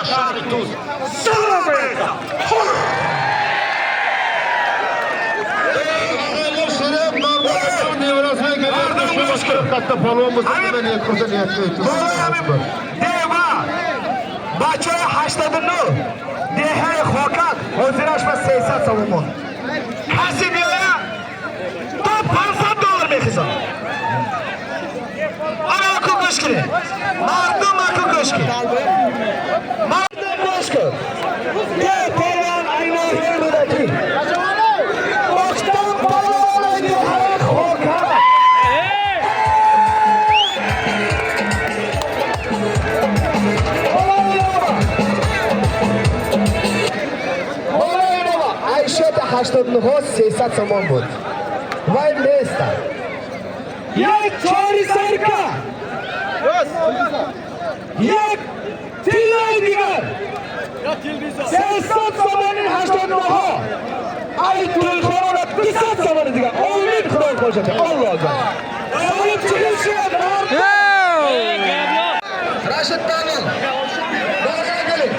Şaritus. Salameta. Katta palomuz beni kursa niyetli. Deva. Bachoy 89. Dehay Xokat. Hozirashma 80 so'm. Kasimira. Top $500 mehizon. Ana ko'koshki. Mardum ko'koshki. Mardum ko'koshki. Polvon ayno herdaki. Oqton polvon Dehay Xokat. $80 300 so'm bo'ldi. Voy mesta. Yak chorisarka. Yak tillaydigan. 80 so'mning 80 baho. Ay to'yxona 200 so'm degan. Omin xudo qo'shadi. Allohga. Olib chiqishadi. Rashid Tanil. Bolaga keling.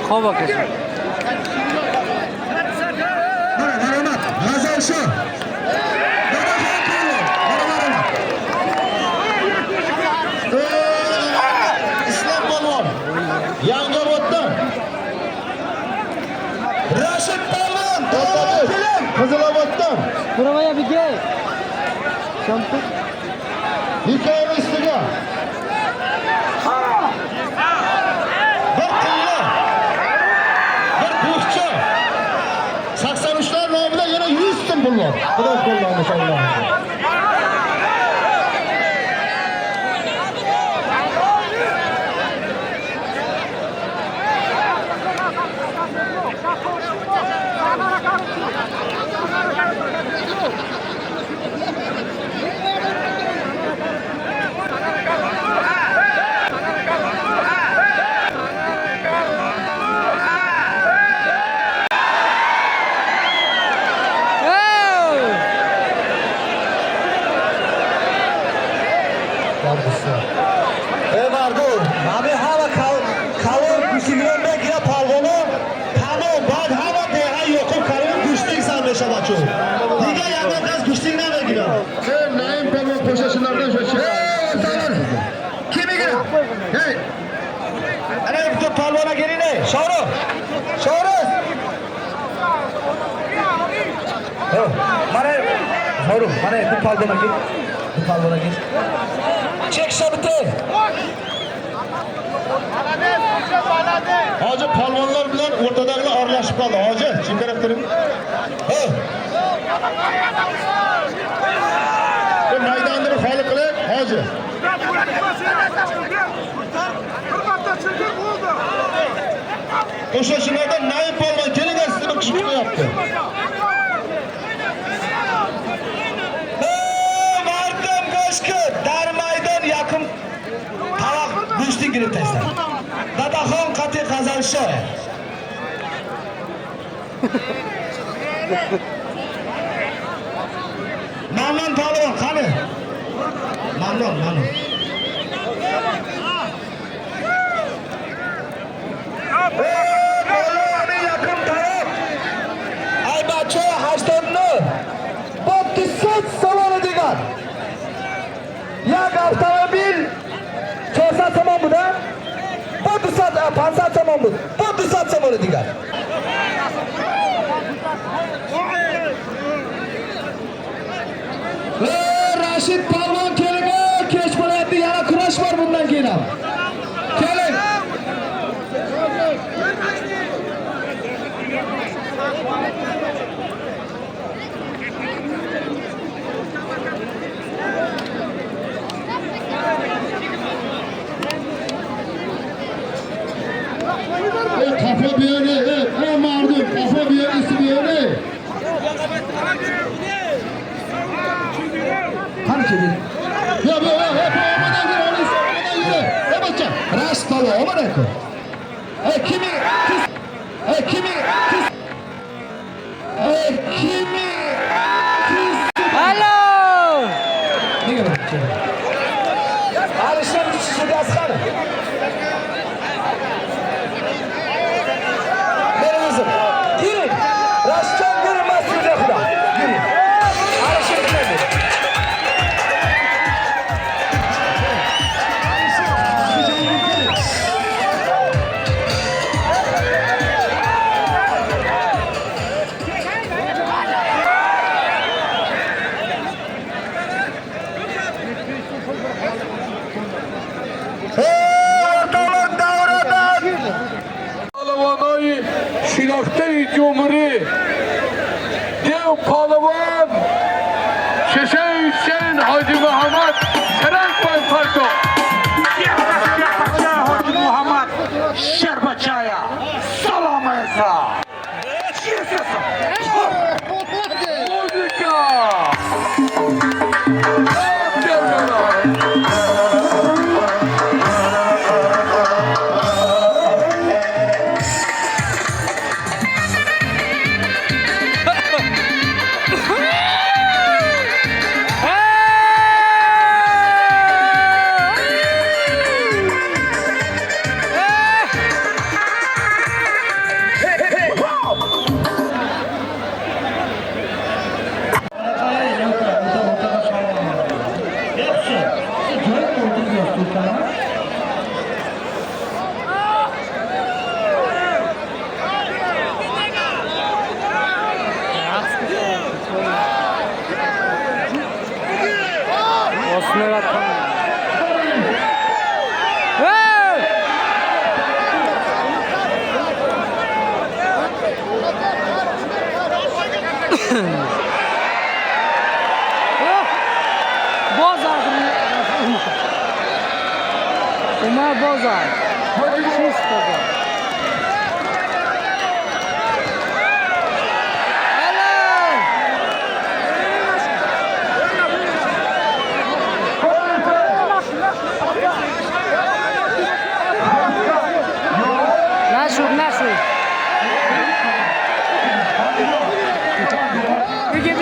Hava kesin. Maramat, Hazar Shoh. Islom Polvon. Yangioboddan. Rashid Polvon. Qiziloboddan. Buravaya bir gel. Şampur. Hikoya ustiga. Bir tilla. Bir qo'shcha. 83lar nomida yana 100 so'm pul bor. Xudo qo'llasin inshaalloh. Mardum, abi hava kalın güçlüğün bekle palvonu. Tamam, bad hava deha yokum kalın güçlük sanmışa baço. Diğer yandan kaz güçlüğüne bekle. Naim Polvon qo'shashilardan shu chiqadi. Kim ega? Hey. Ana bu palvona gelin. Şoru. Şoru. Mana Şoru, mana bu palvona gel. Bu palvona gel. Çek şabıtı. Hoji polvonlar bilan o'rtadagilar aralashib qoldi. Hoji, chempionatning. Bu maydonni xoli qilib, hoji. Qo'shashilardan Naim Polvon kelinglar sizni bir kishi kutmayapti. Mardum Go'shki, dar maydon yaqin tavoq go'shtni kirib tashladi. Dadaxon qati Qazalshoh. Mamnun palvon qani? Mamnun. Palvonning yaqin taraf. Aybachi 80ni. Bottisat saloni degan. Yak avtomobil 400 somon bu da. Bottisat 500 somon bu. Bottisat saloni degan. Rashid palvon keling, kech bo'layapti, yana kurash bor bundan keyin ham. Keling. Kafa bir yere, mardum, kafa bir yere, isi bir yere. Qani keling. Ya, olmadan gir, onu ise, olmadan yürü. Ne bakacağım? Rashid palvon, omonku. Kimi? Alo! Nega bu? Alishlar studiyasi qani? Beringizim. Giring. Rashidjon giring, men studiya xudo. Giring. Alishlar keldi. پهلوانای شناخته جمهوری دیو پهلوان ششه حسین حاجی محمد سرنگ باید پرتو حاجی محمد شربچایا سلام ایسا موزیکا Osman Atman. Hey! Bozar. Umar Bozar. Чисто. Нашу. Беги.